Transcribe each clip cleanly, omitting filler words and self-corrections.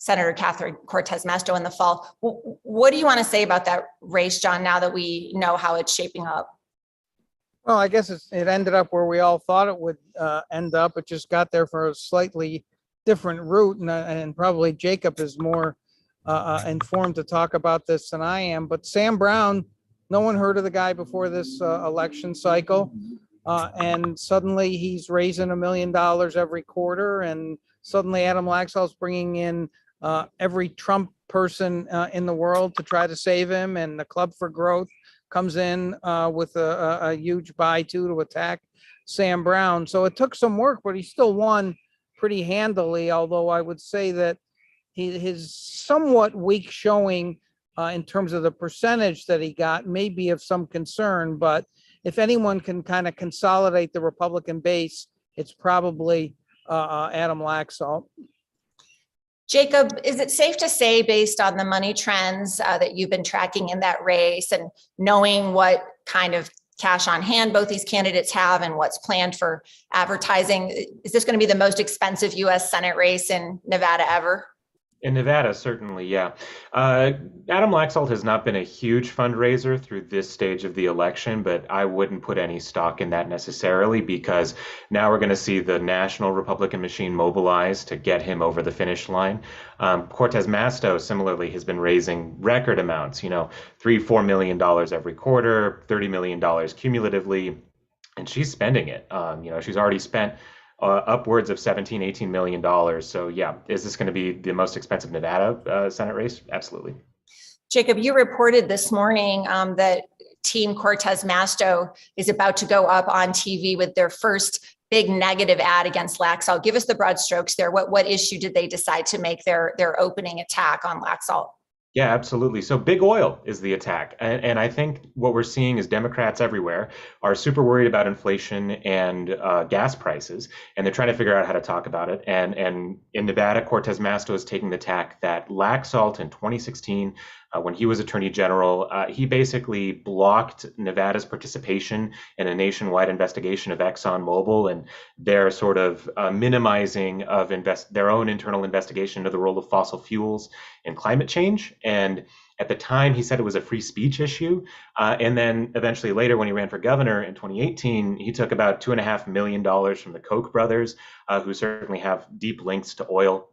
Senator Catherine Cortez Masto in the fall. What do you want to say about that race, John, now that we know how it's shaping up? Well, I guess it ended up where we all thought it would end up. It just got there for a slightly different route, and probably Jacob is more informed to talk about this than I am. But Sam Brown, no one heard of the guy before this election cycle, and suddenly he's raising $1 million every quarter, and suddenly Adam Laxalt's bringing in every Trump person in the world to try to save him, and the Club for Growth comes in with a huge buy to attack Sam Brown. So it took some work, but he still won pretty handily, although I would say that his somewhat weak showing in terms of the percentage that he got may be of some concern. But if anyone can kind of consolidate the Republican base, it's probably Adam Laxalt. Jacob, is it safe to say, based on the money trends that you've been tracking in that race and knowing what kind of cash on hand both these candidates have and what's planned for advertising, is this going to be the most expensive U.S. Senate race in Nevada ever? In Nevada, certainly, yeah. Adam Laxalt has not been a huge fundraiser through this stage of the election, but I wouldn't put any stock in that necessarily, because now we're going to see the national Republican machine mobilize to get him over the finish line. Cortez Masto similarly has been raising record amounts, $3-4 million every quarter, $30 million cumulatively, and she's spending it. She's already spent upwards of $17-18 million. So yeah, is this going to be the most expensive Nevada Senate race? Absolutely. Jacob, you reported this morning that Team Cortez Masto is about to go up on TV with their first big negative ad against Laxalt. Give us the broad strokes there. What issue did they decide to make their opening attack on Laxalt? Yeah, absolutely. So big oil is the attack. And I think what we're seeing is Democrats everywhere are super worried about inflation and gas prices, and they're trying to figure out how to talk about it. And in Nevada, Cortez Masto is taking the tack that Laxalt in 2016, when he was Attorney General, he basically blocked Nevada's participation in a nationwide investigation of ExxonMobil and their sort of minimizing of their own internal investigation into the role of fossil fuels in climate change. And at the time, he said it was a free speech issue. And then eventually later, when he ran for governor in 2018, he took about $2.5 million from the Koch brothers, who certainly have deep links to oil.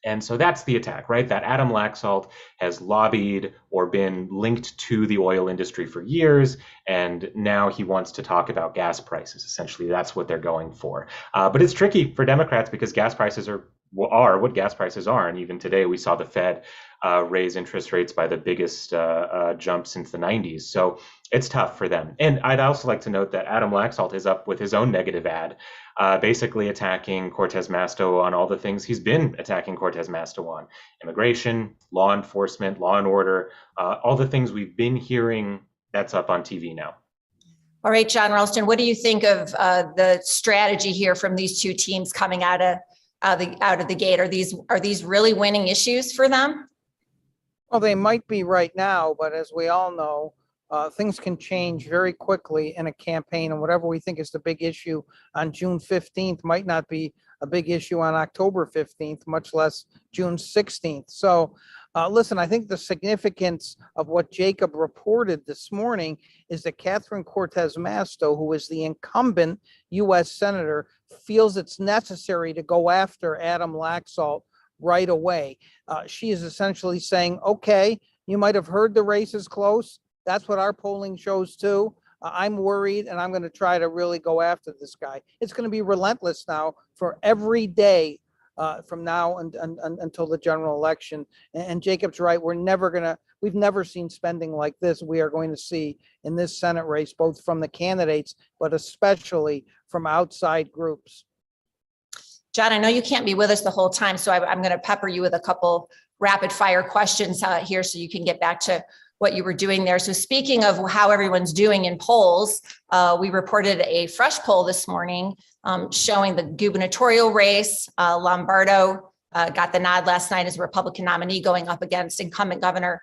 And so that's the attack, right? That Adam Laxalt has lobbied or been linked to the oil industry for years, and now he wants to talk about gas prices. Essentially, that's what they're going for. But it's tricky for Democrats because gas prices are what gas prices are. And even today, we saw the Fed raise interest rates by the biggest jump since the 90s. So it's tough for them. And I'd also like to note that Adam Laxalt is up with his own negative ad, basically attacking Cortez Masto on all the things he's been attacking Cortez Masto on: immigration, law enforcement, law and order, all the things we've been hearing. That's up on TV now. All right, John Ralston, what do you think of the strategy here from these two teams coming out of the gate? Are these really winning issues for them? Well, they might be right now, but as we all know, things can change very quickly in a campaign, and whatever we think is the big issue on June 15th might not be a big issue on October 15th, much less June 16th. So listen, I think the significance of what Jacob reported this morning is that Catherine Cortez Masto, who is the incumbent U.S. Senator, feels it's necessary to go after Adam Laxalt right away. She is essentially saying, okay, you might have heard the race is close. That's what our polling shows too. I'm worried, and I'm going to try to really go after this guy. It's going to be relentless now for every day from now until the general election. And Jacob's right. We've never seen spending like this. We are going to see in this Senate race, both from the candidates, but especially from outside groups. John, I know you can't be with us the whole time, so I'm going to pepper you with a couple rapid fire questions here so you can get back to what you were doing there. So speaking of how everyone's doing in polls, we reported a fresh poll this morning showing the gubernatorial race. Lombardo got the nod last night as a Republican nominee going up against incumbent Governor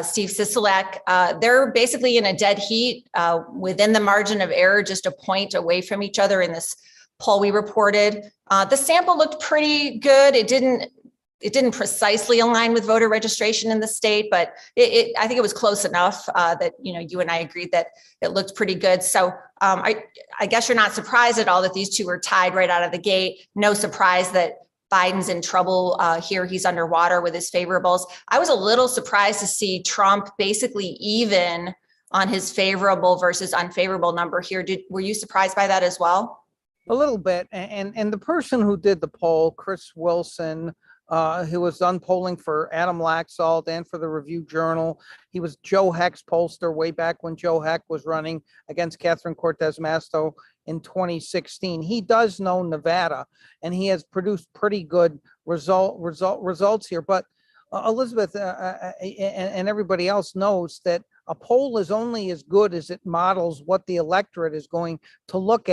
Steve Sisolak. They're basically in a dead heat within the margin of error, just a point away from each other in this poll we reported. The sample looked pretty good. It didn't it didn't precisely align with voter registration in the state, but I think it was close enough that, you and I agreed that it looked pretty good. So I guess you're not surprised at all that these two were tied right out of the gate. No surprise that Biden's in trouble here. He's underwater with his favorables. I was a little surprised to see Trump basically even on his favorable versus unfavorable number here. Were you surprised by that as well? A little bit. And the person who did the poll, Chris Wilson, who was done polling for Adam Laxalt and for the Review Journal. He was Joe Heck's pollster way back when Joe Heck was running against Catherine Cortez Masto in 2016. He does know Nevada, and he has produced pretty good results here. But Elizabeth and everybody else knows that a poll is only as good as it models what the electorate is going to look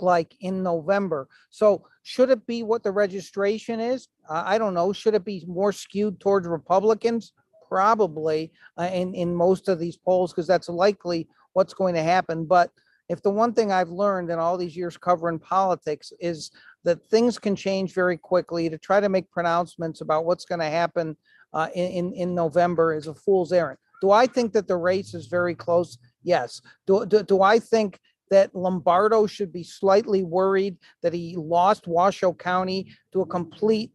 like in November. So should it be what the registration is? I don't know. Should it be more skewed towards Republicans? Probably in most of these polls, because that's likely what's going to happen. But if the one thing I've learned in all these years covering politics is that things can change very quickly, to try to make pronouncements about what's going to happen in November is a fool's errand. Do I think that the race is very close? Yes. Do I think that Lombardo should be slightly worried that he lost Washoe County to a complete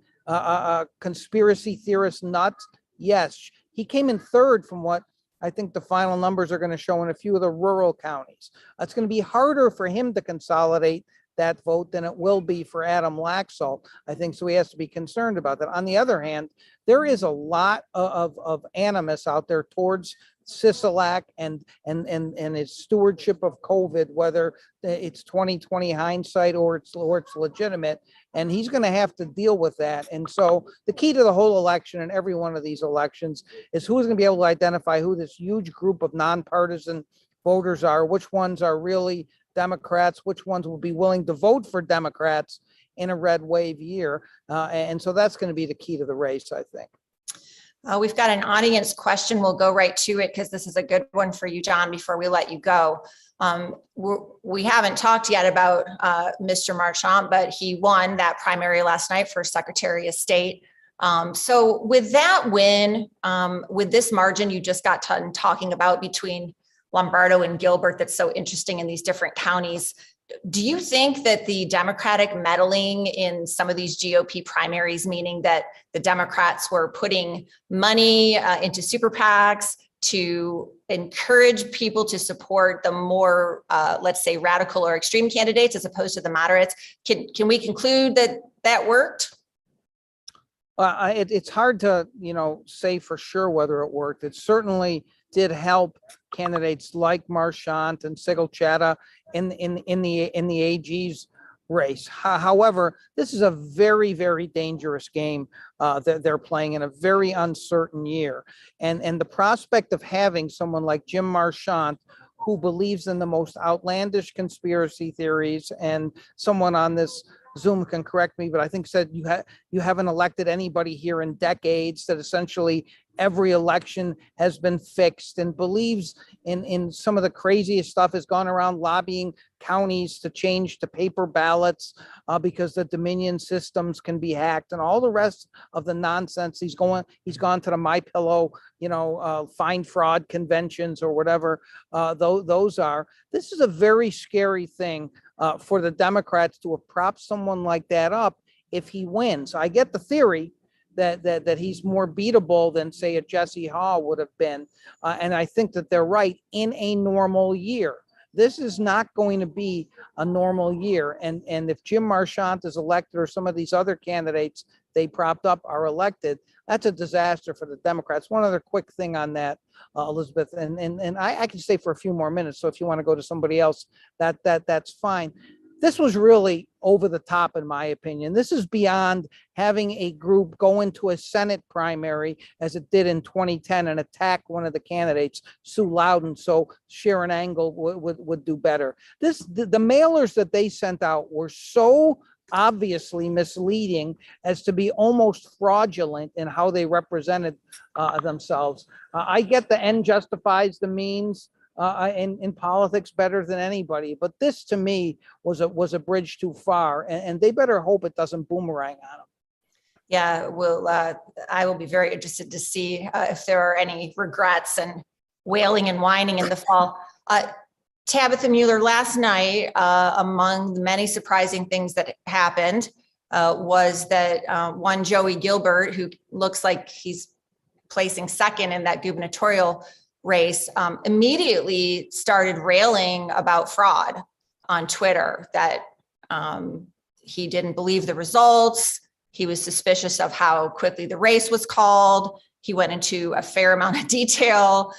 conspiracy theorist nut? Yes. He came in third from what I think the final numbers are going to show in a few of the rural counties. It's going to be harder for him to consolidate that vote than it will be for Adam Laxalt, I think. So he has to be concerned about that. On the other hand, there is a lot of animus out there towards Sisolak and his stewardship of COVID, whether it's 2020 hindsight or it's legitimate, and he's going to have to deal with that. And so the key to the whole election and every one of these elections is who's going to be able to identify who this huge group of nonpartisan voters are, which ones are really Democrats, which ones will be willing to vote for Democrats in a red wave year. And so that's going to be the key to the race, I think. We've got an audience question. We'll go right to it because this is a good one for you, John, before we let you go. We haven't talked yet about Mr. Marchant, but he won that primary last night for Secretary of State. So with that win, with this margin you just got done talking about between Lombardo and Gilbert, that's so interesting in these different counties, do you think that the Democratic meddling in some of these GOP primaries, meaning that the Democrats were putting money into super PACs to encourage people to support the more, let's say, radical or extreme candidates as opposed to the moderates, can we conclude that that worked? It's hard to, say for sure whether it worked. It certainly did help candidates like Marchant and Sigel-Chattah in the AG's race. However, this is a very, very dangerous game that they're playing in a very uncertain year. And the prospect of having someone like Jim Marchant, who believes in the most outlandish conspiracy theories, and someone on this Zoom can correct me, but I think said you haven't elected anybody here in decades, that essentially every election has been fixed, and believes in some of the craziest stuff, has gone around lobbying counties to change to paper ballots because the Dominion systems can be hacked, and all the rest of the nonsense. He's gone to the MyPillow, find fraud conventions or whatever those are. This is a very scary thing for the Democrats to have propped someone like that up if he wins. I get the theory that he's more beatable than, say, a Jesse Hall would have been. And I think that they're right in a normal year. This is not going to be a normal year. And if Jim Marchant is elected, or some of these other candidates they propped up are elected, that's a disaster for the Democrats. One other quick thing on that, Elizabeth, and I can stay for a few more minutes. So if you want to go to somebody else, that's fine. This was really over the top, in my opinion. This is beyond having a group go into a Senate primary, as it did in 2010, and attack one of the candidates, Sue Loudon, so Sharon Angle would do better. The mailers that they sent out were so obviously misleading as to be almost fraudulent in how they represented themselves. I get the end justifies the means in politics better than anybody, but this to me was a bridge too far, and they better hope it doesn't boomerang on them. Yeah, I will be very interested to see if there are any regrets and wailing and whining in the fall. Tabitha Mueller, last night, among the many surprising things that happened, was that one Joey Gilbert, who looks like he's placing second in that gubernatorial race, immediately started railing about fraud on Twitter, that he didn't believe the results. He was suspicious of how quickly the race was called. He went into a fair amount of detail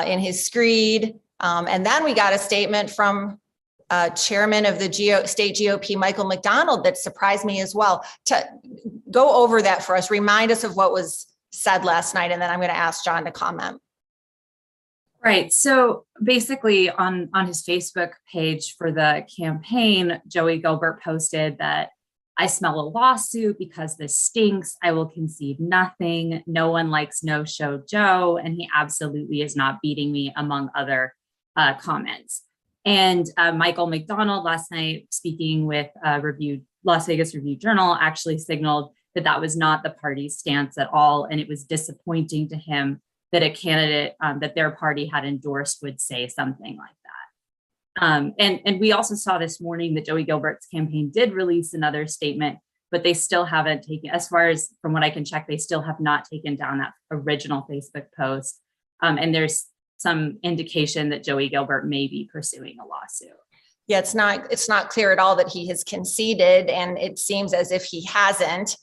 in his screed. And then we got a statement from chairman of the state GOP, Michael McDonald, that surprised me as well. To go over that for us, remind us of what was said last night, and then I'm going to ask John to comment. Right. So basically on his Facebook page for the campaign, Joey Gilbert posted that I smell a lawsuit because this stinks. I will concede nothing. No one likes No-Show Joe, and he absolutely is not beating me, among other comments. And Michael McDonald last night, speaking with Las Vegas Review-Journal, actually signaled that that was not the party's stance at all, and it was disappointing to him that a candidate that their party had endorsed would say something like that. And we also saw this morning that Joey Gilbert's campaign did release another statement, but they still haven't taken, as far as from what I can check, they still have not taken down that original Facebook post. And there's some indication that Joey Gilbert may be pursuing a lawsuit. Yeah, it's not clear at all that he has conceded, and it seems as if he hasn't.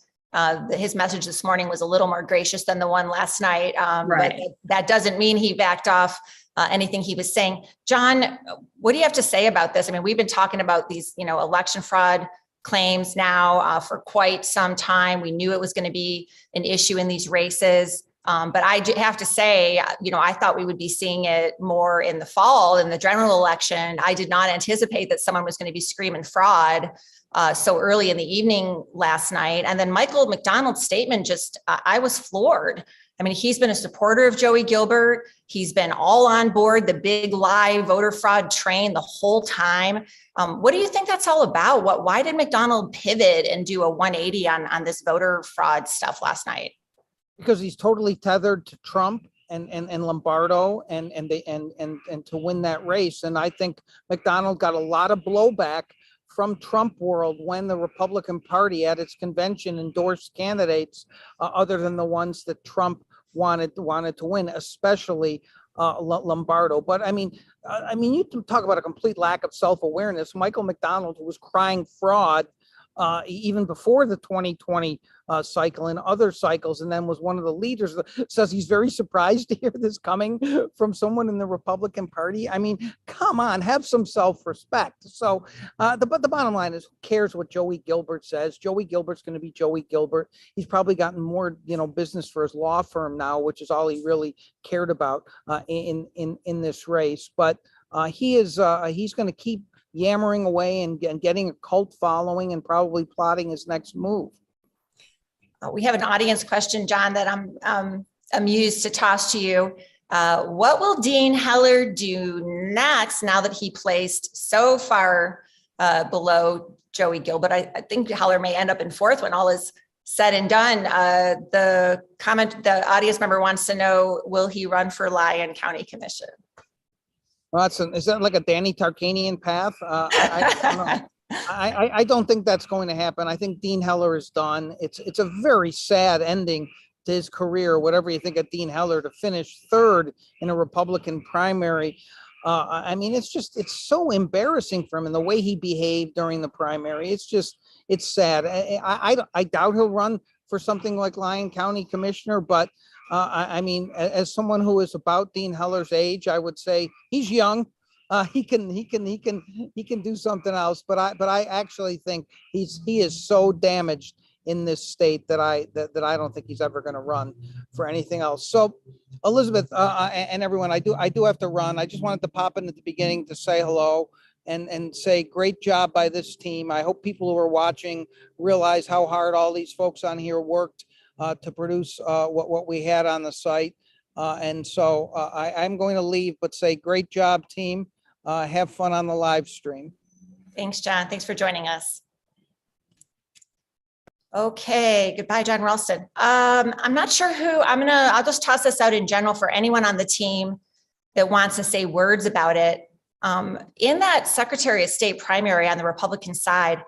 His message this morning was a little more gracious than the one last night, Right. but that doesn't mean he backed off anything he was saying. John, what do you have to say about this? I mean, we've been talking about these, election fraud claims now for quite some time. We knew it was going to be an issue in these races. But I have to say, I thought we would be seeing it more in the fall in the general election. I did not anticipate that someone was going to be screaming fraud so early in the evening last night. And then Michael McDonald's statement, I was floored. I mean, he's been a supporter of Joey Gilbert. He's been all on board the big lie voter fraud train the whole time. What do you think that's all about? Why did McDonald pivot and do a 180 on this voter fraud stuff last night? Because he's totally tethered to Trump and Lombardo and to win that race. And I think McDonald got a lot of blowback from Trump world when the Republican Party at its convention endorsed candidates other than the ones that Trump wanted to win, especially Lombardo. But I mean, you talk about a complete lack of self-awareness. Michael McDonald, who was crying fraud even before the 2020 cycle and other cycles, and then was one of the leaders, says he's very surprised to hear this coming from someone in the Republican Party. I mean, come on, have some self-respect. So the bottom line is, who cares what Joey Gilbert says? Joey Gilbert's going to be Joey Gilbert. He's probably gotten more business for his law firm now, which is all he really cared about in this race. But he's going to keep yammering away and getting a cult following and probably plotting his next move. We have an audience question, John, that I'm amused to toss to you. What will Dean Heller do next now that he placed so far below Joey Gilbert? I think Heller may end up in fourth when all is said and done. The audience member wants to know, will he run for Lyon County Commission? Well, is that like a Danny Tarkanian path? I don't know. I don't think that's going to happen. I think Dean Heller is done. It's a very sad ending to his career, whatever you think of Dean Heller, to finish third in a Republican primary. I mean, it's so embarrassing for him and the way he behaved during the primary. It's sad. I doubt he'll run for something like Lyon County Commissioner, but I mean, as someone who is about Dean Heller's age, I would say he's young. He can do something else. But I actually think he is so damaged in this state that I don't think he's ever going to run for anything else. So, Elizabeth and everyone, I do have to run. I just wanted to pop in at the beginning to say hello and say great job by this team. I hope people who are watching realize how hard all these folks on here worked to produce what we had on the site. And so I'm going to leave, but say great job, team. Have fun on the live stream. Thanks, John. Thanks for joining us. Okay, goodbye, John Ralston. I'm not sure who, I'll just toss this out in general for anyone on the team that wants to say words about it. In that Secretary of State primary on the Republican side,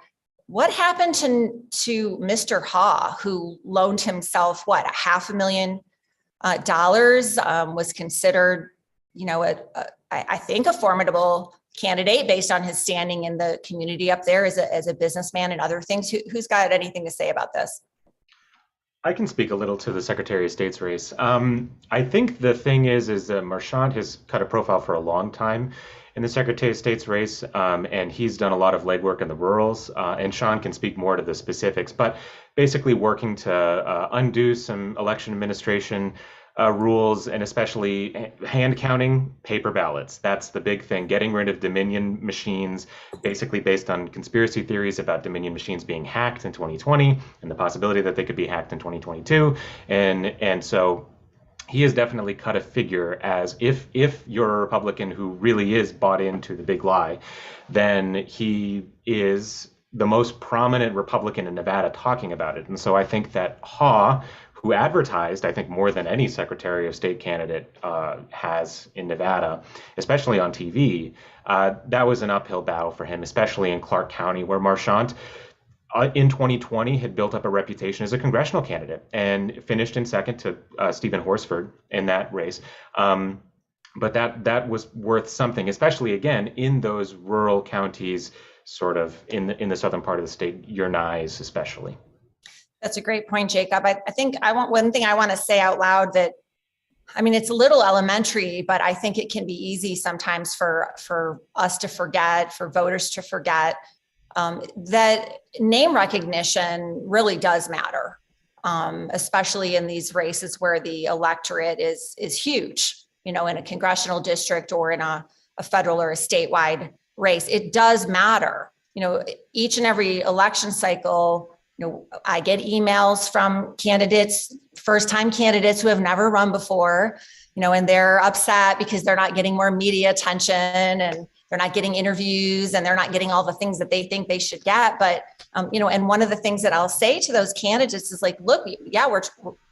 what happened to Mr. Ha, who loaned himself, what, $500,000, was considered, I think a formidable candidate based on his standing in the community up there as a businessman and other things. Who's got anything to say about this? I can speak a little to the Secretary of State's race. I think the thing is Marchant has cut a profile for a long time in the Secretary of State's race, and he's done a lot of legwork in the rurals, and Sean can speak more to the specifics, but basically working to undo some election administration rules, and especially hand counting paper ballots. That's the big thing, getting rid of Dominion machines, basically based on conspiracy theories about Dominion machines being hacked in 2020 and the possibility that they could be hacked in 2022. And so he has definitely cut a figure as if you're a Republican who really is bought into the big lie, then he is the most prominent Republican in Nevada talking about it. And so I think that Ha, who advertised, I think, more than any Secretary of State candidate has in Nevada, especially on TV, that was an uphill battle for him, especially in Clark County, where Marchant in 2020 had built up a reputation as a congressional candidate and finished in second to Stephen Horsford in that race. But that was worth something, especially, again, in those rural counties, sort of in the southern part of the state, your Nyes especially. That's a great point, Jacob. I think one thing I want to say out loud that, it's a little elementary, but I think it can be easy sometimes for us to forget, for voters to forget, that name recognition really does matter, especially in these races where the electorate is huge, in a congressional district or in a federal or a statewide race. It does matter. Each and every election cycle, I get emails from candidates, first-time candidates who have never run before, and they're upset because they're not getting more media attention and they're not getting interviews and they're not getting all the things that they think they should get. But, and one of the things that I'll say to those candidates is like, look,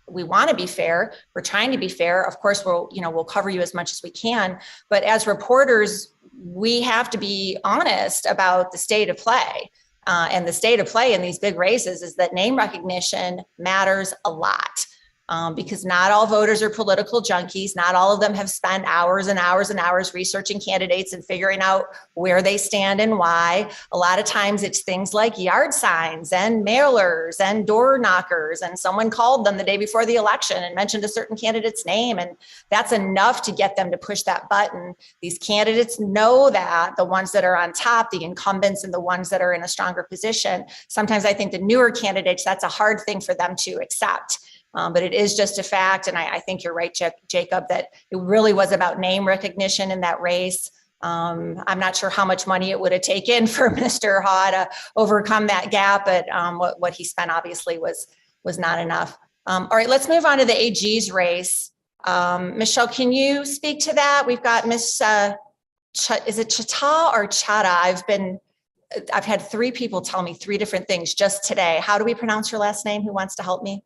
we want to be fair. We're trying to be fair. Of course, we'll cover you as much as we can. But as reporters, we have to be honest about the state of play. And the state of play in these big races is that name recognition matters a lot. Because not all voters are political junkies. Not all of them have spent hours and hours and hours researching candidates and figuring out where they stand and why. A lot of times it's things like yard signs and mailers and door knockers. And someone called them the day before the election and mentioned a certain candidate's name. And that's enough to get them to push that button. These candidates know that, the ones that are on top, the incumbents and the ones that are in a stronger position. Sometimes I think the newer candidates, that's a hard thing for them to accept. But it is just a fact. And I think you're right, Jacob, that it really was about name recognition in that race. I'm not sure how much money it would have taken for Mr. Ha to overcome that gap, but what he spent obviously was not enough. All right, let's move on to the AG's race. Michelle, can you speak to that? We've got Miss, is it Chata or Chata? I've had 3 people tell me 3 different things just today. How do we pronounce your last name? Who wants to help me?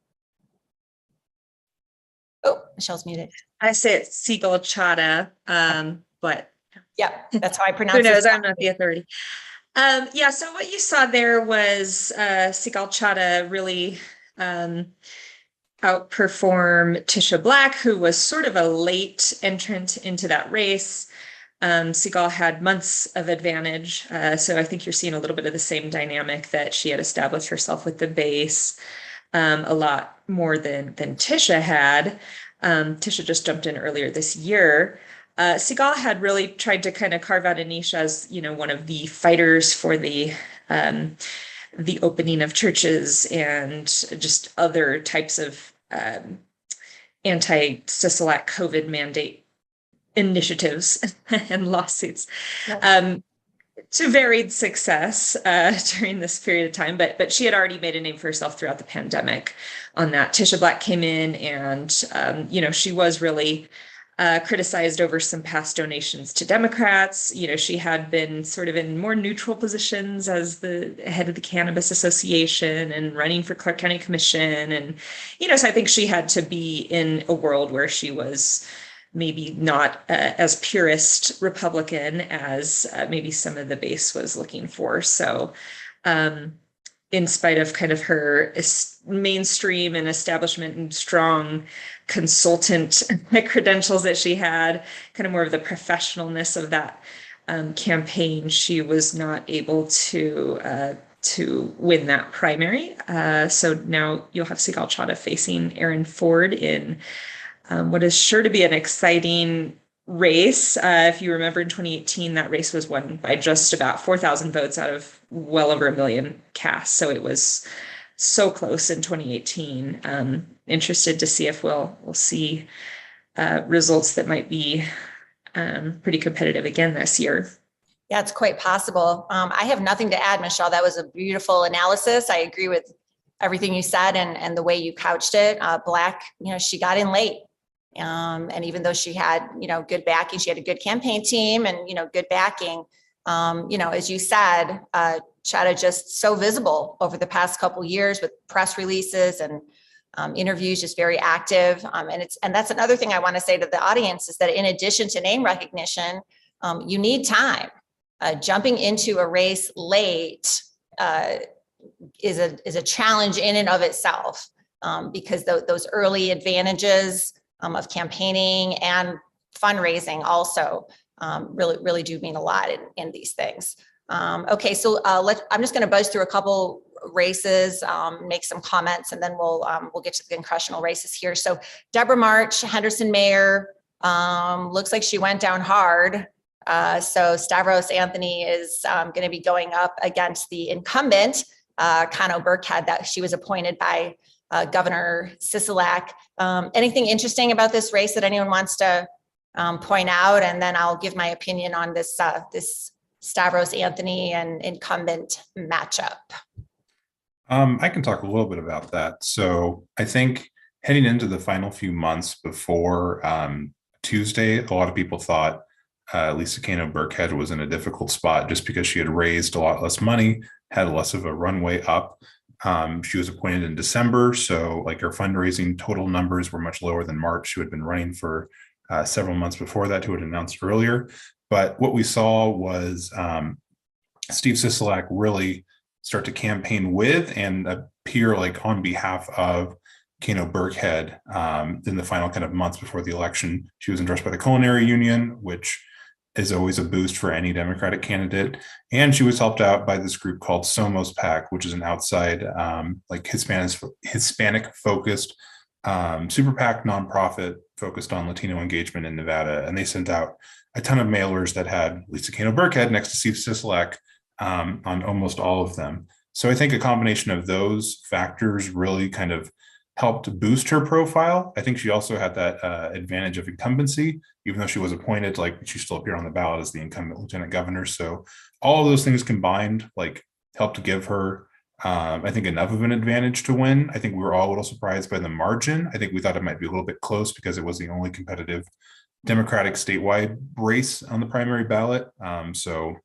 Oh, Michelle's muted. I say it's Seagull Chata, but yeah, that's how I pronounce it. Who knows? it. I'm not the authority. Yeah, so what you saw there was Seagull Chata really outperform Tisha Black, who was sort of a late entrant into that race. Seagull had months of advantage. So I think you're seeing a little bit of the same dynamic that she had established herself with the base. A lot more than Tisha had. Tisha just jumped in earlier this year. Seagull had really tried to kind of carve out a niche as, one of the fighters for the opening of churches and just other types of anti-Sisolak COVID mandate initiatives and lawsuits. Yes. To varied success during this period of time, but she had already made a name for herself throughout the pandemic on that. Tisha Black came in and, she was really criticized over some past donations to Democrats. She had been sort of in more neutral positions as the head of the Cannabis Association and running for Clark County Commission. And, so I think she had to be in a world where she was maybe not as purist Republican as maybe some of the base was looking for. So, in spite of kind of her mainstream and establishment and strong consultant credentials that she had, kind of more of the professionalness of that campaign, she was not able to win that primary. So now you'll have Sigal Chaudhary facing Aaron Ford in what is sure to be an exciting race. If you remember in 2018, that race was won by just about 4,000 votes out of well over 1 million cast. So it was so close in 2018. Interested to see if we'll see results that might be pretty competitive again this year. Yeah, it's quite possible. I have nothing to add, Michelle. That was a beautiful analysis. I agree with everything you said and the way you couched it. Black, she got in late. And even though she had, good backing, she had a good campaign team and, good backing. As you said, Chada just so visible over the past couple of years with press releases and interviews, just very active. And that's another thing I want to say to the audience is that in addition to name recognition, you need time. Jumping into a race late is a challenge in and of itself because those early advantages of campaigning and fundraising also really do mean a lot in these things. Okay, so I'm just going to buzz through a couple races, make some comments, and then we'll get to the congressional races here. So Deborah March, Henderson Mayor, looks like she went down hard. So Stavros Anthony is going to be going up against the incumbent, Cano Burkhead, that she was appointed by Governor Sisolak. Anything interesting about this race that anyone wants to point out? And then I'll give my opinion on this Stavros Anthony and incumbent matchup. I can talk a little bit about that. So I think heading into the final few months before Tuesday, a lot of people thought Lisa Cano Burkhead was in a difficult spot just because she had raised a lot less money, had less of a runway up. She was appointed in December, so like her fundraising total numbers were much lower than March, who had been running for several months before that, who had announced earlier. But what we saw was Steve Sisolak really start to campaign with and appear like on behalf of Cano Burkhead in the final kind of months before the election. She was endorsed by the Culinary Union, which is always a boost for any Democratic candidate. And she was helped out by this group called Somos PAC, which is an outside like Hispanic focused super PAC nonprofit focused on Latino engagement in Nevada. And they sent out a ton of mailers that had Lisa Cano Burkhead next to Steve Sisolak on almost all of them. So I think a combination of those factors really kind of helped boost her profile. I think she also had that advantage of incumbency, even though she was appointed, like she still appeared on the ballot as the incumbent lieutenant governor. So all of those things combined, like helped give her, I think, enough of an advantage to win. I think we were all a little surprised by the margin. I think we thought it might be a little bit close because it was the only competitive Democratic statewide race on the primary ballot. So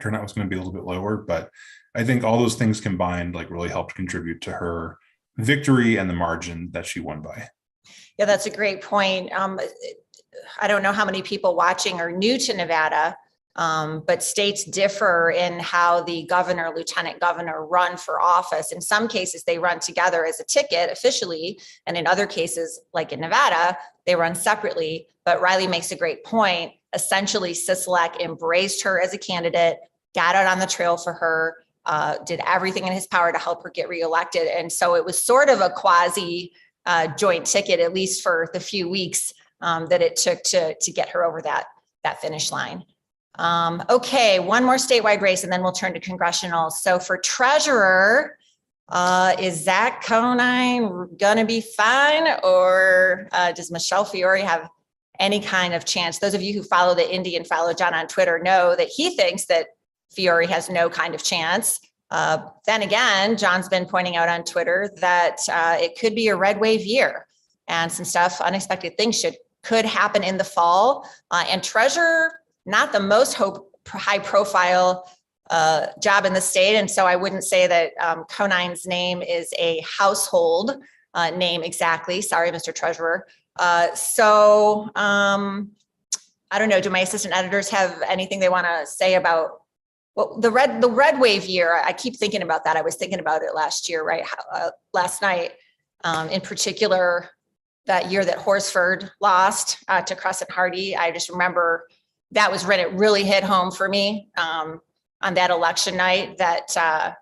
turnout was going to be a little bit lower, but I think all those things combined like really helped contribute to her victory and the margin that she won by. Yeah, that's a great point. I don't know how many people watching are new to Nevada, but states differ in how the governor, lieutenant governor run for office. In some cases, they run together as a ticket officially, and in other cases, like in Nevada, they run separately. But Riley makes a great point. Essentially, Sisolak embraced her as a candidate, got out on the trail for her, did everything in his power to help her get reelected. And so it was sort of a quasi joint ticket, at least for the few weeks that it took to get her over that finish line. Okay, one more statewide race, and then we'll turn to congressional. So for treasurer, is Zach Conine gonna be fine, or does Michelle Fiore have any kind of chance? Those of you who follow the Indy and follow John on Twitter know that he thinks that Fiore has no kind of chance. Then again, John's been pointing out on Twitter that it could be a red wave year, and some unexpected things could happen in the fall. And treasurer, not the most high profile job in the state. And so I wouldn't say that Conine's name is a household name exactly. Sorry, Mr. Treasurer. I don't know. Do my assistant editors have anything they want to say about the red wave year? I keep thinking about that. I was thinking about it last year, right? Last night, in particular, that year that Horsford lost to Crescent Hardy. I just remember that was when it really hit home for me on that election night that,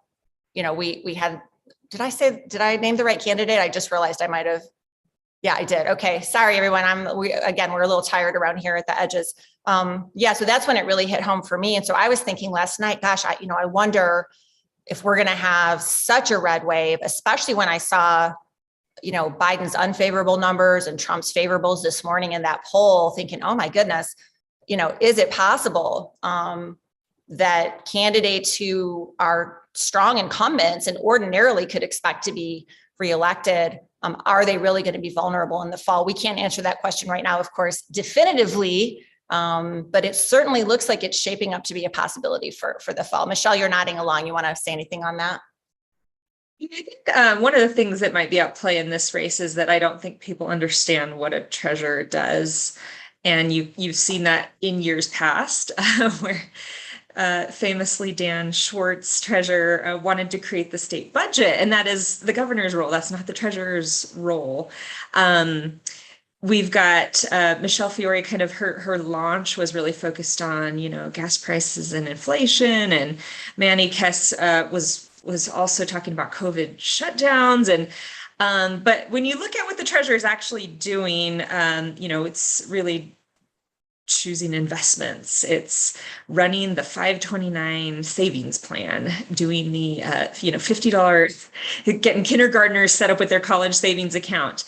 we had, did I name the right candidate? I just realized I might've. Yeah, I did. Okay. Sorry, everyone. We're a little tired around here at the edges. So that's when it really hit home for me. And so I was thinking last night, gosh, I wonder if we're going to have such a red wave, especially when I saw, Biden's unfavorable numbers and Trump's favorables this morning in that poll, thinking, oh my goodness, is it possible that candidates who are strong incumbents and ordinarily could expect to be reelected, are they really going to be vulnerable in the fall? We can't answer that question right now, of course, definitively, but it certainly looks like it's shaping up to be a possibility for the fall. Michelle, you're nodding along. You want to say anything on that? I think one of the things that might be at play in this race is that I don't think people understand what a treasurer does. And you've seen that in years past where famously Dan Schwartz, treasurer, wanted to create the state budget, and that is the governor's role. That's not the treasurer's role. We've got Michelle Fiore, kind of her launch was really focused on, gas prices and inflation, and Manny Kess was also talking about COVID shutdowns. And but when you look at what the treasurer is actually doing, it's really choosing investments. It's running the 529 savings plan, doing the $50, getting kindergartners set up with their college savings account.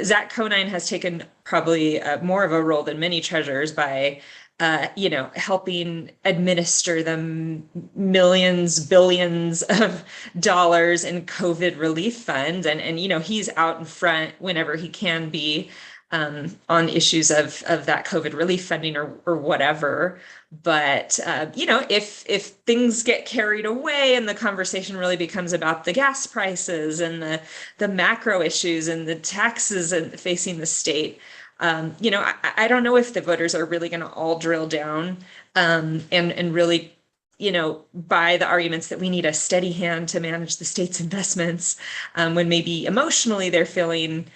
Zach Conine has taken probably more of a role than many treasurers by helping administer the millions, billions of dollars in COVID relief funds. And he's out in front whenever he can be on issues of that COVID relief funding or whatever. But, if things get carried away and the conversation really becomes about the gas prices and the macro issues and the taxes facing the state, I don't know if the voters are really going to all drill down and really, buy the arguments that we need a steady hand to manage the state's investments, when maybe emotionally they're feeling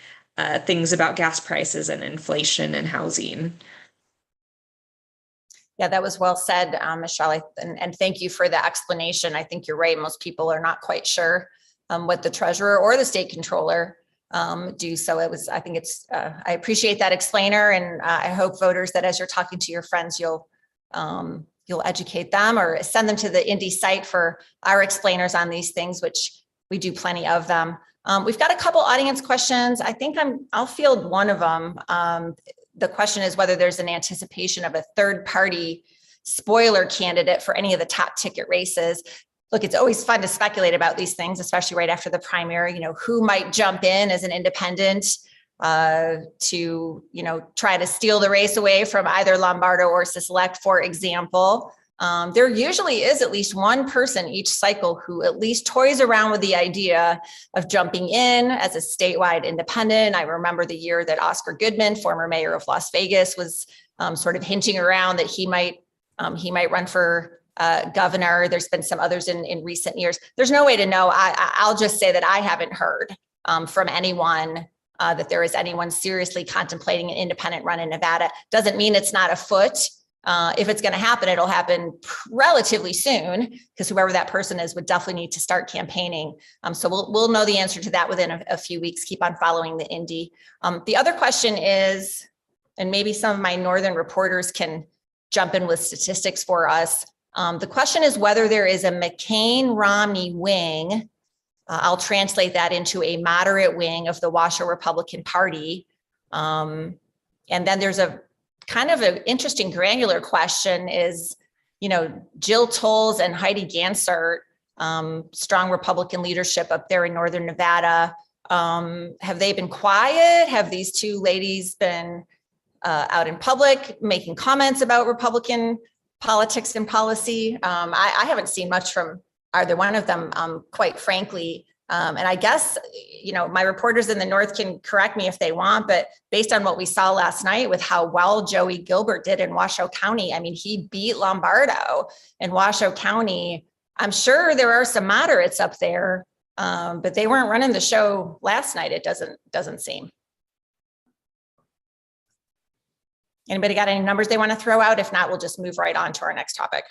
things about gas prices and inflation and housing. Yeah, that was well said, Michelle, and thank you for the explanation. I think you're right. Most people are not quite sure what the treasurer or the state controller do. So I appreciate that explainer, and I hope voters that as you're talking to your friends, you'll educate them or send them to the Indy site for our explainers on these things, which we do plenty of them. We've got a couple audience questions. I think I'll field one of them. The question is whether there's an anticipation of a third party spoiler candidate for any of the top ticket races. Look, it's always fun to speculate about these things, especially right after the primary, who might jump in as an independent to, try to steal the race away from either Lombardo or Sisolak, for example. There usually is at least one person each cycle who at least toys around with the idea of jumping in as a statewide independent. I remember the year that Oscar Goodman, former mayor of Las Vegas, was sort of hinting around that he might run for governor. There's been some others in recent years. There's no way to know. I'll just say that I haven't heard from anyone that there is anyone seriously contemplating an independent run in Nevada. Doesn't mean it's not afoot. If it's going to happen, it'll happen relatively soon, because whoever that person is would definitely need to start campaigning. So we'll know the answer to that within a few weeks. Keep on following the Indy. The other question is, and maybe some of my northern reporters can jump in with statistics for us. The question is whether there is a McCain-Romney wing. I'll translate that into a moderate wing of the Washoe Republican Party. And then there's a kind of an interesting granular question is, Jill Tolles and Heidi Gansert, strong Republican leadership up there in Northern Nevada. Have they been quiet? Have these two ladies been out in public, making comments about Republican politics and policy. I haven't seen much from either one of them, quite frankly. And I guess, my reporters in the North can correct me if they want, but based on what we saw last night with how well Joey Gilbert did in Washoe County, I mean, he beat Lombardo in Washoe County. I'm sure there are some moderates up there, but they weren't running the show last night. It doesn't seem. Anybody got any numbers they want to throw out? If not, we'll just move right on to our next topic.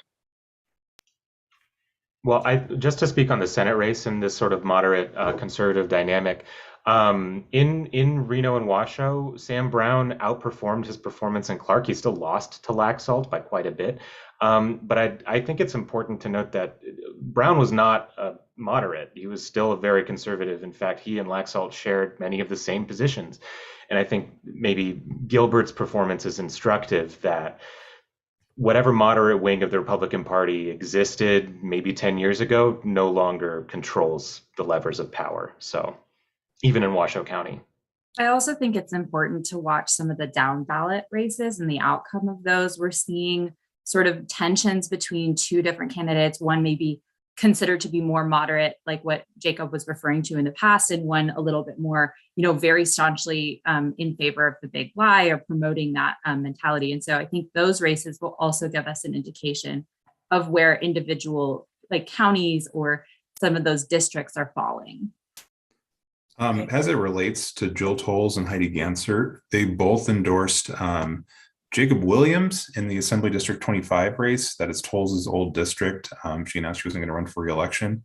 Well, just to speak on the Senate race and this sort of moderate conservative dynamic, in Reno and Washoe, Sam Brown outperformed his performance in Clark. He still lost to Laxalt by quite a bit. But I think it's important to note that Brown was not a moderate. He was still a very conservative. In fact, he and Laxalt shared many of the same positions. And I think maybe Gilbert's performance is instructive that whatever moderate wing of the Republican Party existed maybe 10 years ago no longer controls the levers of power. So even in Washoe County. I also think it's important to watch some of the down ballot races and the outcome of those. We're seeing sort of tensions between two different candidates. One may be considered to be more moderate, like what Jacob was referring to in the past, and one a little bit more, very staunchly in favor of the big lie or promoting that mentality. And so I think those races will also give us an indication of where individual counties or some of those districts are falling. As it relates to Jill Tolles and Heidi Gansert, they both endorsed Jacob Williams in the Assembly District 25 race. That is Tolles' old district. She announced she wasn't going to run for re-election.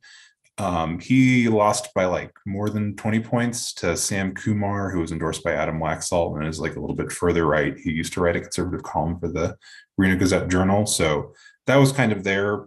He lost by more than 20 points to Sam Kumar, who was endorsed by Adam Laxalt and is a little bit further right. He used to write a conservative column for the Reno Gazette-Journal. So that was kind of their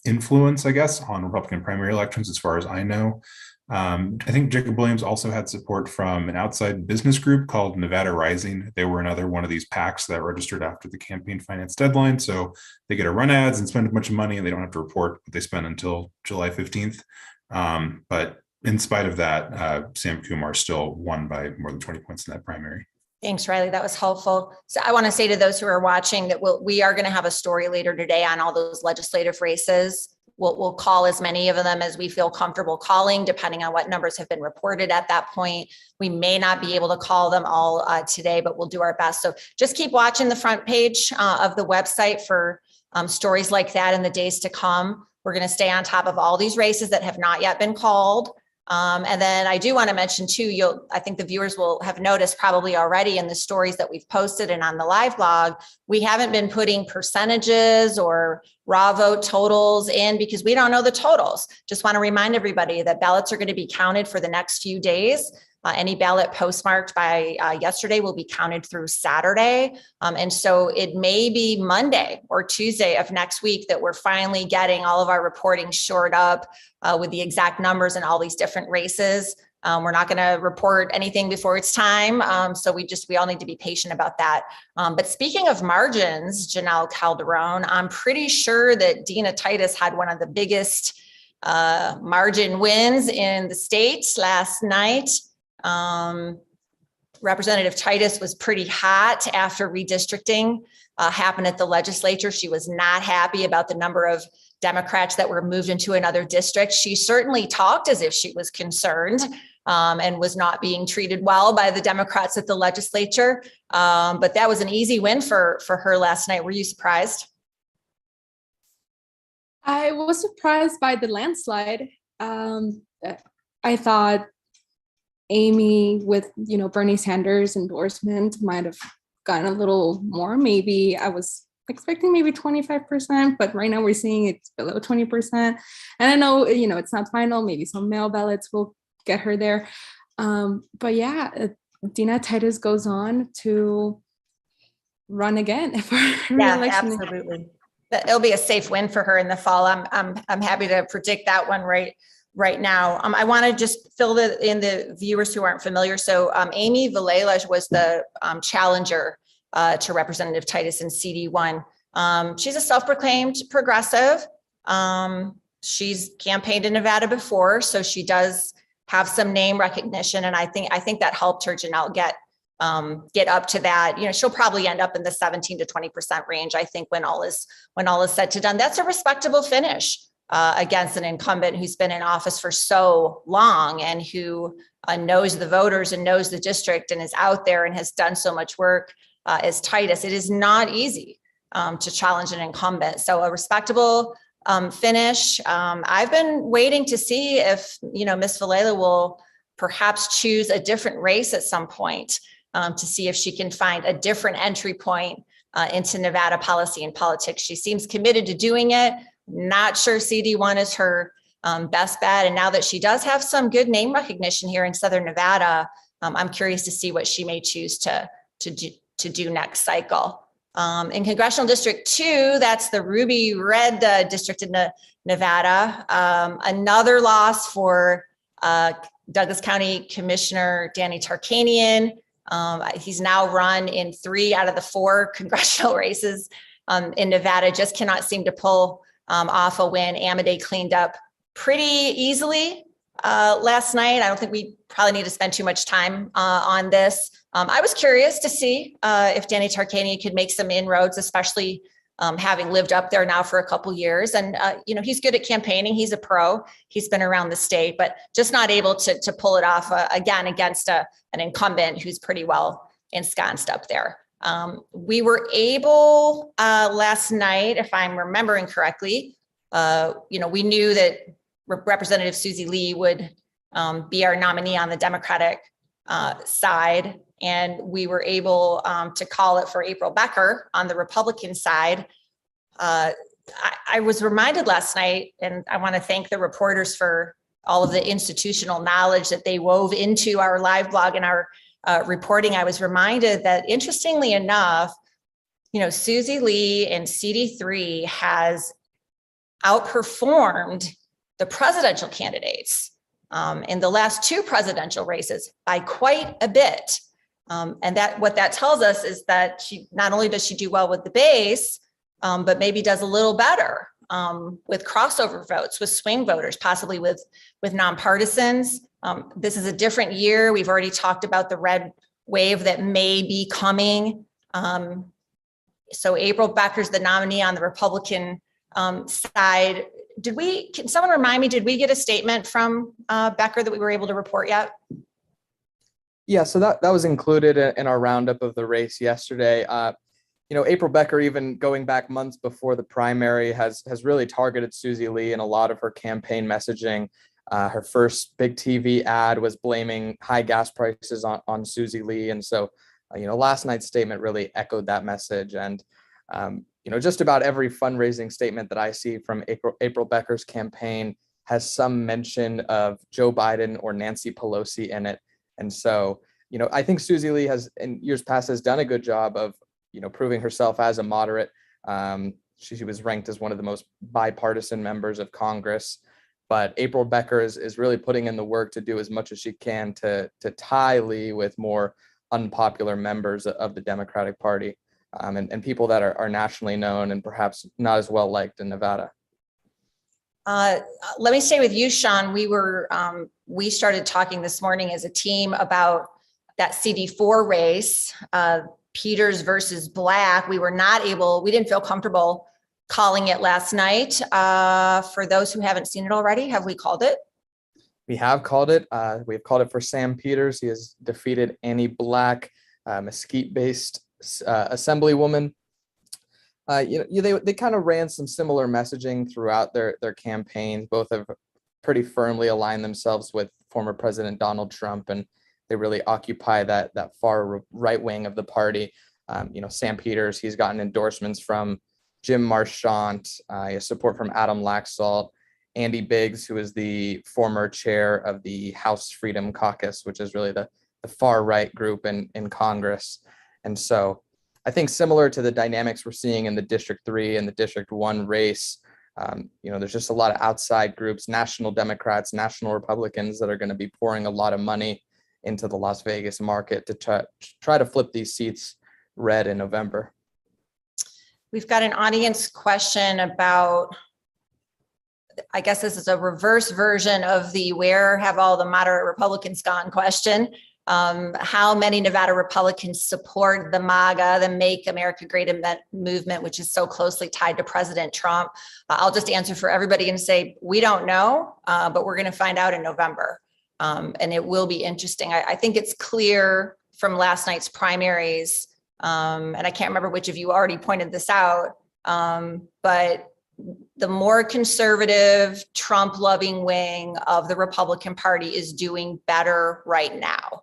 influence, I guess, on Republican primary elections, as far as I know. I think Jacob Williams also had support from an outside business group called Nevada Rising. They were another one of these PACs that registered after the campaign finance deadline. So they get to run ads and spend a bunch of money, and they don't have to report what they spend until July 15th. But in spite of that, Sam Kumar still won by more than 20 points in that primary. Thanks, Riley. That was helpful. So I want to say to those who are watching that we are going to have a story later today on all those legislative races. We'll call as many of them as we feel comfortable calling, depending on what numbers have been reported at that point. We may not be able to call them all today, but we'll do our best. So just keep watching the front page of the website for stories like that in the days to come. We're going to stay on top of all these races that have not yet been called. And then I do want to mention too, I think the viewers will have noticed probably already in the stories that we've posted and on the live blog, we haven't been putting percentages or raw vote totals in because we don't know the totals. Just want to remind everybody that ballots are going to be counted for the next few days. Any ballot postmarked by yesterday will be counted through Saturday. And so it may be Monday or Tuesday of next week that we're finally getting all of our reporting shored up with the exact numbers in all these different races. We're not going to report anything before it's time. So we all need to be patient about that. But speaking of margins, Janelle Calderon, I'm pretty sure that Dina Titus had one of the biggest margin wins in the state last night. Representative Titus was pretty hot after redistricting happened at the legislature. She was not happy about the number of Democrats that were moved into another district. She certainly talked as if she was concerned and was not being treated well by the Democrats at the legislature. But that was an easy win for her last night. Were you surprised? I was surprised by the landslide. I thought Amy with, Bernie Sanders endorsement might have gotten a little more. Maybe I was expecting maybe 25%, but right now we're seeing it's below 20%. And I know, it's not final. Maybe some mail ballots will get her there. But yeah, Dina Titus goes on to run again for re-election. Yeah, absolutely. It'll be a safe win for her in the fall. I'm happy to predict that one right now. I want to just fill in the viewers who aren't familiar. So Amy Villelage was the challenger to Representative Titus in CD1. She's a self-proclaimed progressive. She's campaigned in Nevada before, so she does have some name recognition. And I think that helped her, Janelle, get get up to that. She'll probably end up in the 17 to 20% range, I think, when all is said to done. That's a respectable finish against an incumbent who's been in office for so long and who knows the voters and knows the district and is out there and has done so much work as Titus. It is not easy to challenge an incumbent. So a respectable finish. I've been waiting to see if, Ms. Villela will perhaps choose a different race at some point to see if she can find a different entry point into Nevada policy and politics. She seems committed to doing it. Not sure CD1 is her best bet. And now that she does have some good name recognition here in Southern Nevada, I'm curious to see what she may choose to do next cycle. In Congressional District 2, that's the ruby red district in Nevada. Another loss for Douglas County Commissioner Danny Tarkanian. He's now run in 3 out of the 4 congressional races in Nevada, just cannot seem to pull off a win. Amadei cleaned up pretty easily last night. I don't think we probably need to spend too much time on this. I was curious to see if Danny Tarkanian could make some inroads, especially having lived up there now for a couple years. And, he's good at campaigning. He's a pro. He's been around the state, but just not able to pull it off again against an incumbent who's pretty well ensconced up there. We were able last night, if I'm remembering correctly, we knew that Representative Susie Lee would be our nominee on the Democratic side. And we were able to call it for April Becker on the Republican side. I was reminded last night, and I want to thank the reporters for all of the institutional knowledge that they wove into our live blog and our reporting. I was reminded that, interestingly enough, Susie Lee in CD3 has outperformed the presidential candidates in the last 2 presidential races by quite a bit. And what that tells us is that she not only does she do well with the base, but maybe does a little better with crossover votes, with swing voters, possibly with nonpartisans. This is a different year. We've already talked about the red wave that may be coming. So April Becker's the nominee on the Republican side. Can someone remind me, did we get a statement from Becker that we were able to report yet? Yeah, so that was included in our roundup of the race yesterday. April Becker, even going back months before the primary, has really targeted Susie Lee in a lot of her campaign messaging. Her first big TV ad was blaming high gas prices on Susie Lee. And so, last night's statement really echoed that message. And, just about every fundraising statement that I see from April Becker's campaign has some mention of Joe Biden or Nancy Pelosi in it. And so, I think Susie Lee has, in years past, has done a good job of, proving herself as a moderate. She was ranked as one of the most bipartisan members of Congress. But April Becker is really putting in the work to do as much as she can to tie Lee with more unpopular members of the Democratic Party and people that are nationally known and perhaps not as well liked in Nevada. Let me stay with you, Sean. We started talking this morning as a team about that CD4 race, Peters versus Black. We didn't feel comfortable calling it last night. For those who haven't seen it already, have we called it? We have called it. We've called it for Sam Peters. He has defeated Annie Black, Mesquite-based assemblywoman. They kind of ran some similar messaging throughout their campaigns. Both have pretty firmly aligned themselves with former President Donald Trump, and they really occupy that far right wing of the party. Sam Peters, he's gotten endorsements from Jim Marchant, he has support from Adam Laxalt, Andy Biggs, who is the former chair of the House Freedom Caucus, which is really the far right group in Congress. And so I think similar to the dynamics we're seeing in the District 3 and the District 1 race, there's just a lot of outside groups, national Democrats, national Republicans that are going to be pouring a lot of money into the Las Vegas market to try to flip these seats red in November. We've got an audience question about, I guess this is a reverse version of the where have all the moderate Republicans gone question. How many Nevada Republicans support the MAGA, the Make America Great movement, which is so closely tied to President Trump? I'll just answer for everybody and say, we don't know, but we're going to find out in November. And it will be interesting. I think it's clear from last night's primaries, and I can't remember which of you already pointed this out, but the more conservative, Trump-loving wing of the Republican Party is doing better right now.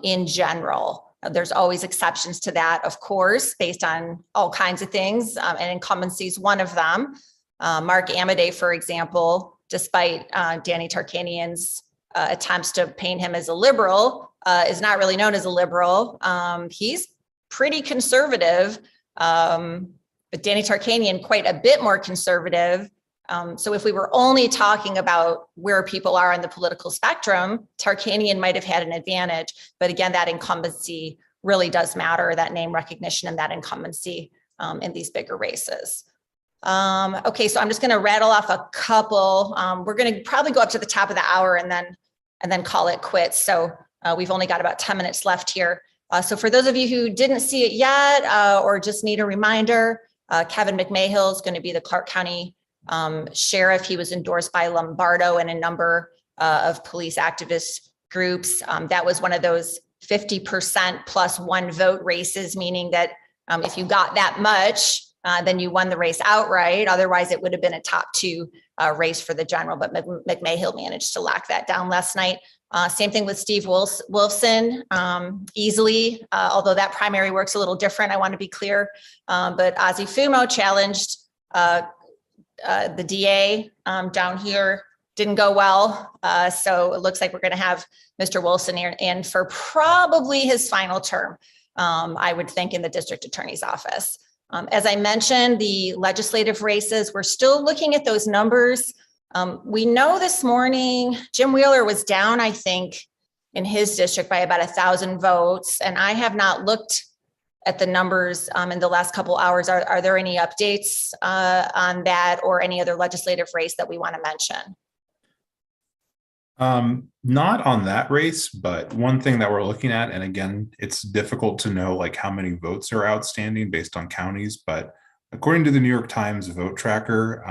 In general, there's always exceptions to that, of course, based on all kinds of things, and incumbency is one of them. Mark Amadei, for example, despite Danny Tarkanian's attempts to paint him as a liberal, is not really known as a liberal. He's pretty conservative, but Danny Tarkanian quite a bit more conservative. So if we were only talking about where people are on the political spectrum, Tarkanian might have had an advantage. But again, that incumbency really does matter, that name recognition and that incumbency in these bigger races. Okay, so I'm just going to rattle off a couple. We're going to probably go up to the top of the hour and then call it quits. So we've only got about 10 minutes left here. So for those of you who didn't see it yet or just need a reminder, Kevin McMahill is going to be the Clark County sheriff. He was endorsed by Lombardo and a number of police activist groups. That was one of those 50% plus one vote races, meaning that if you got that much, then you won the race outright. Otherwise, it would have been a top two race for the general, but McMahill managed to lock that down last night. Same thing with Steve Wolfson, easily, although that primary works a little different, I want to be clear. But Ozzie Fumo challenged the DA down here, didn't go well. So it looks like we're going to have Mr. Wilson in for probably his final term, I would think, in the district attorney's office. As I mentioned, the legislative races, we're still looking at those numbers. We know this morning, Jim Wheeler was down, I think, in his district by about 1,000 votes. And I have not looked at the numbers in the last couple hours. Are there any updates on that or any other legislative race that we want to mention? Not on that race, but one thing that we're looking at, and again, it's difficult to know like how many votes are outstanding based on counties, but according to the New York Times vote tracker,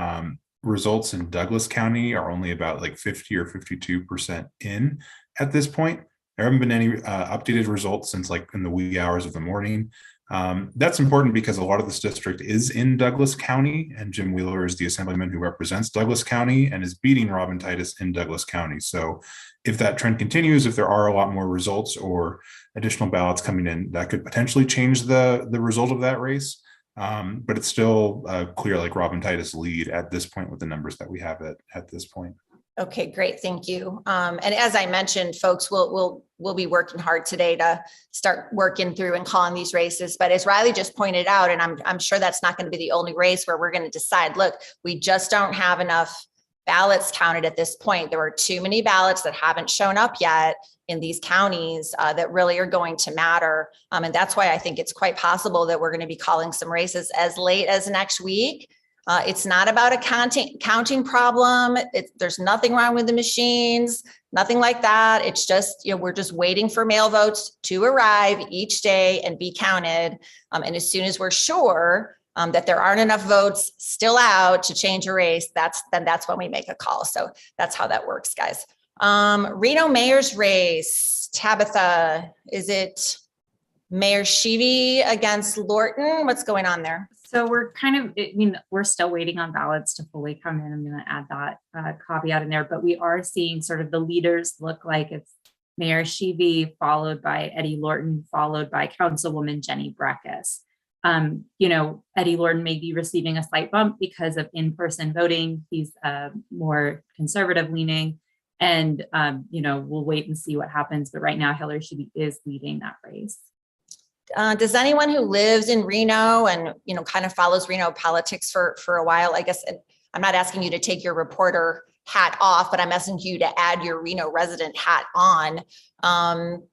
results in Douglas County are only about like 50 or 52% in at this point. There haven't been any updated results since like in the wee hours of the morning. That's important because a lot of this district is in Douglas County, and Jim Wheeler is the assemblyman who represents Douglas County and is beating Robin Titus in Douglas County. So if that trend continues, if there are a lot more results or additional ballots coming in, that could potentially change the result of that race. But it's still clear like Robin Titus lead at this point with the numbers that we have at this point. Okay, great. Thank you. And as I mentioned, folks, we'll be working hard today to start working through and calling these races. But as Riley just pointed out, and I'm sure that's not going to be the only race where we're going to decide, look, we just don't have enough ballots counted at this point. There are too many ballots that haven't shown up yet in these counties that really are going to matter. And that's why I think it's quite possible that we're going to be calling some races as late as next week. It's not about a counting problem. There's nothing wrong with the machines, nothing like that. It's just, we're just waiting for mail votes to arrive each day and be counted. And as soon as we're sure that there aren't enough votes still out to change a race, that's when we make a call. So that's how that works, guys. Reno mayor's race, Tabitha, is it Mayor Sheevy against Lorton? What's going on there? So we're we're still waiting on ballots to fully come in. I'm going to add that caveat in there, but we are seeing sort of the leaders look like it's Mayor Sheevy, followed by Eddie Lorton, followed by Councilwoman Jenny Breckus. Eddie Lorton may be receiving a slight bump because of in-person voting. He's more conservative leaning, and we'll wait and see what happens. But right now, Hillary Sheevy is leading that race. Does anyone who lives in Reno and, kind of follows Reno politics for a while, I guess I'm not asking you to take your reporter hat off, but I'm asking you to add your Reno resident hat on.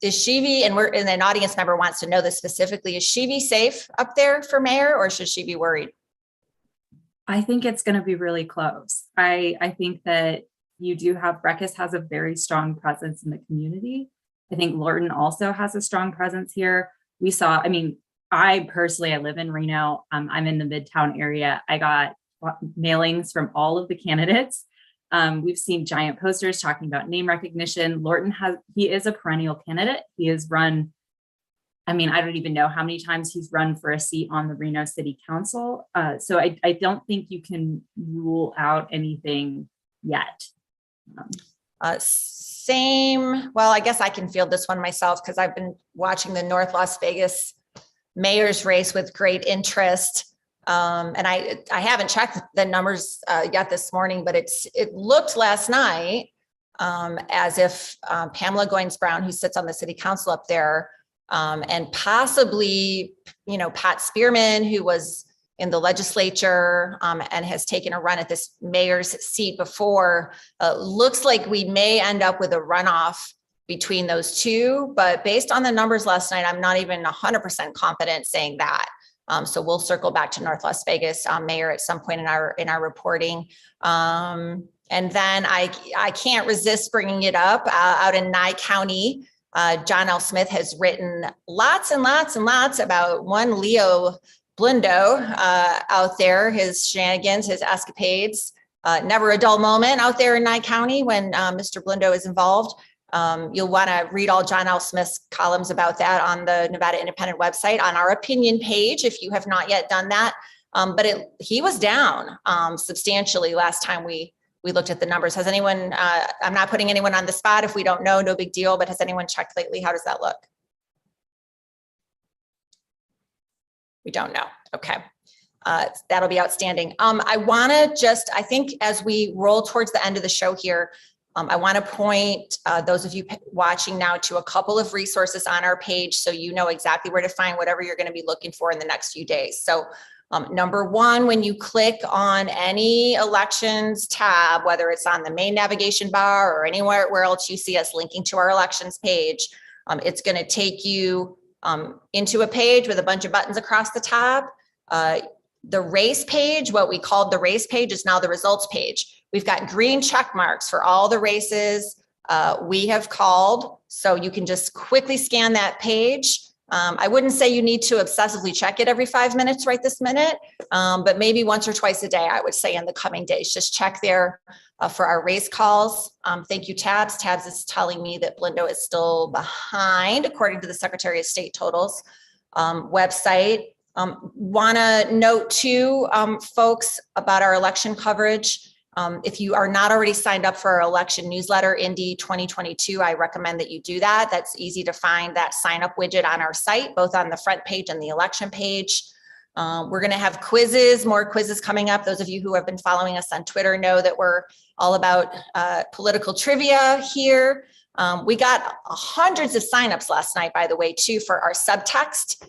Is Sheevy, and an audience member wants to know this specifically, is Sheevy safe up there for mayor, or should she be worried? I think it's going to be really close. I think that you do have, Breckus has a very strong presence in the community. I think Lorton also has a strong presence here. We saw, I mean, I live in Reno. I'm in the Midtown area. I got mailings from all of the candidates. We've seen giant posters talking about name recognition. Lorton he is a perennial candidate. He has run, I mean, I don't even know how many times he's run for a seat on the Reno City Council. So I don't think you can rule out anything yet. Well, I guess I can field this one myself because I've been watching the North Las Vegas mayor's race with great interest. And I haven't checked the numbers yet this morning, but it looked last night as if Pamela Goins-Brown, who sits on the city council up there, and possibly, Pat Spearman, who was in the legislature and has taken a run at this mayor's seat before, looks like we may end up with a runoff between those two. But based on the numbers last night, I'm not even 100% confident saying that. So we'll circle back to North Las Vegas mayor at some point in our reporting. And then I can't resist bringing it up out in Nye County. John L. Smith has written lots and lots and lots about one Leo Blindo out there, his shenanigans, his escapades. Never a dull moment out there in Nye County when Mr. Blindo is involved. You'll want to read all John L. Smith's columns about that on the Nevada Independent website on our opinion page if you have not yet done that. But he was down substantially last time we looked at the numbers. Has anyone, I'm not putting anyone on the spot. If we don't know, no big deal, but has anyone checked lately? How does that look? We don't know. Okay. That'll be outstanding. I want to I think as we roll towards the end of the show here, I want to point those of you watching now to a couple of resources on our page so you know exactly where to find whatever you're going to be looking for in the next few days. So number one, when you click on any elections tab, whether it's on the main navigation bar or anywhere where else you see us linking to our elections page, it's going to take you into a page with a bunch of buttons across the top. The race page, what we called the race page, is now the results page. We've got green check marks for all the races we have called. So you can just quickly scan that page. I wouldn't say you need to obsessively check it every 5 minutes right this minute, but maybe once or twice a day, I would say in the coming days, just check there for our race calls. Thank you, Tabs. Tabs is telling me that Blindo is still behind according to the Secretary of State totals website. Want to note too, folks, about our election coverage. If you are not already signed up for our election newsletter, Indy 2022, I recommend that you do that. That's easy to find, that sign up widget on our site, both on the front page and the election page. We're going to have quizzes, more quizzes coming up. Those of you who have been following us on Twitter know that we're all about political trivia here. We got hundreds of signups last night, by the way, too, for our subtext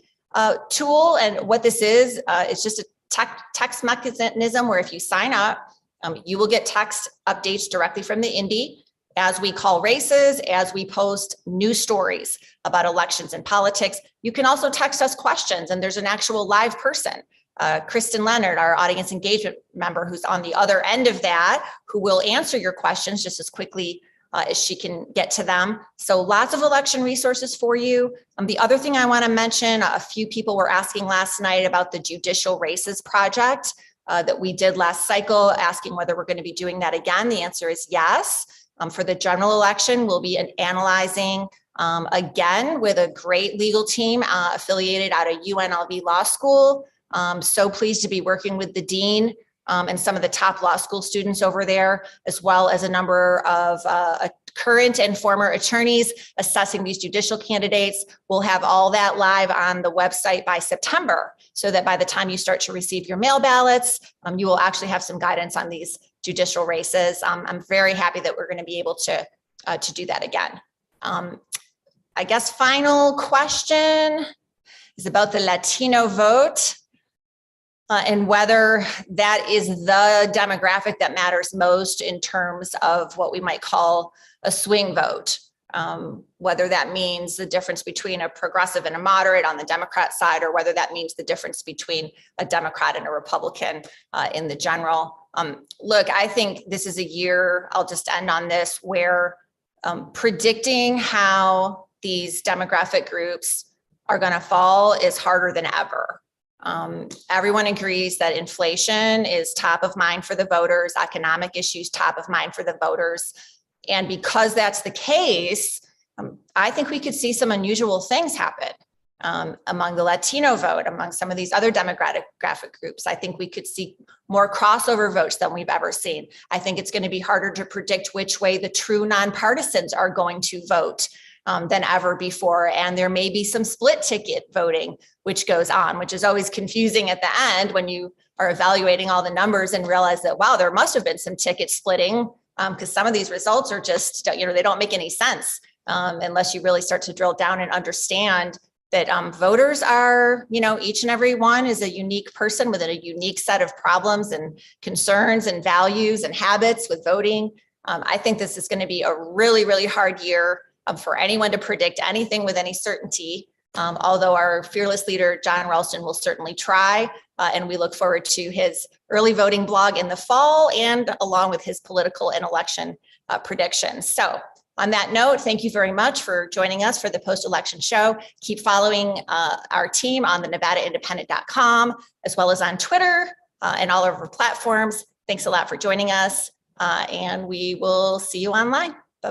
tool. And what this is, it's just a text mechanism where if you sign up, you will get text updates directly from the Indy as we call races, as we post news stories about elections and politics. You can also text us questions, and there's an actual live person, Kristen Leonard, our audience engagement member, who's on the other end of that, who will answer your questions just as quickly as she can get to them. So lots of election resources for you. The other thing I want to mention, a few people were asking last night about the Judicial Races Project that we did last cycle, asking whether we're going to be doing that again. The answer is yes. For the general election, we'll be analyzing again with a great legal team affiliated out of UNLV Law School. So pleased to be working with the dean and some of the top law school students over there, as well as a number of current and former attorneys assessing these judicial candidates. We'll have all that live on the website by September, so that by the time you start to receive your mail ballots, you will actually have some guidance on these judicial races. I'm very happy that we're going to be able to do that again. I guess final question is about the Latino vote. And whether that is the demographic that matters most in terms of what we might call a swing vote. Whether that means the difference between a progressive and a moderate on the Democrat side, or whether that means the difference between a Democrat and a Republican in the general. Look, I think this is a year, I'll just end on this, where predicting how these demographic groups are going to fall is harder than ever. Everyone agrees that inflation is top of mind for the voters, economic issues top of mind for the voters. And because that's the case, I think we could see some unusual things happen among the Latino vote, among some of these other demographic groups. I think we could see more crossover votes than we've ever seen. I think it's going to be harder to predict which way the true nonpartisans are going to vote than ever before. And there may be some split ticket voting, which goes on, which is always confusing at the end when you are evaluating all the numbers and realize that, wow, there must have been some ticket splitting because some of these results are just, they don't make any sense unless you really start to drill down and understand that voters are, each and every one is a unique person with a unique set of problems and concerns and values and habits with voting. I think this is going to be a really, really hard year for anyone to predict anything with any certainty. Although our fearless leader, John Ralston, will certainly try. And we look forward to his early voting blog in the fall and along with his political and election predictions. So on that note, thank you very much for joining us for the post-election show. Keep following our team on the NevadaIndependent.com, as well as on Twitter and all of our platforms. Thanks a lot for joining us, and we will see you online.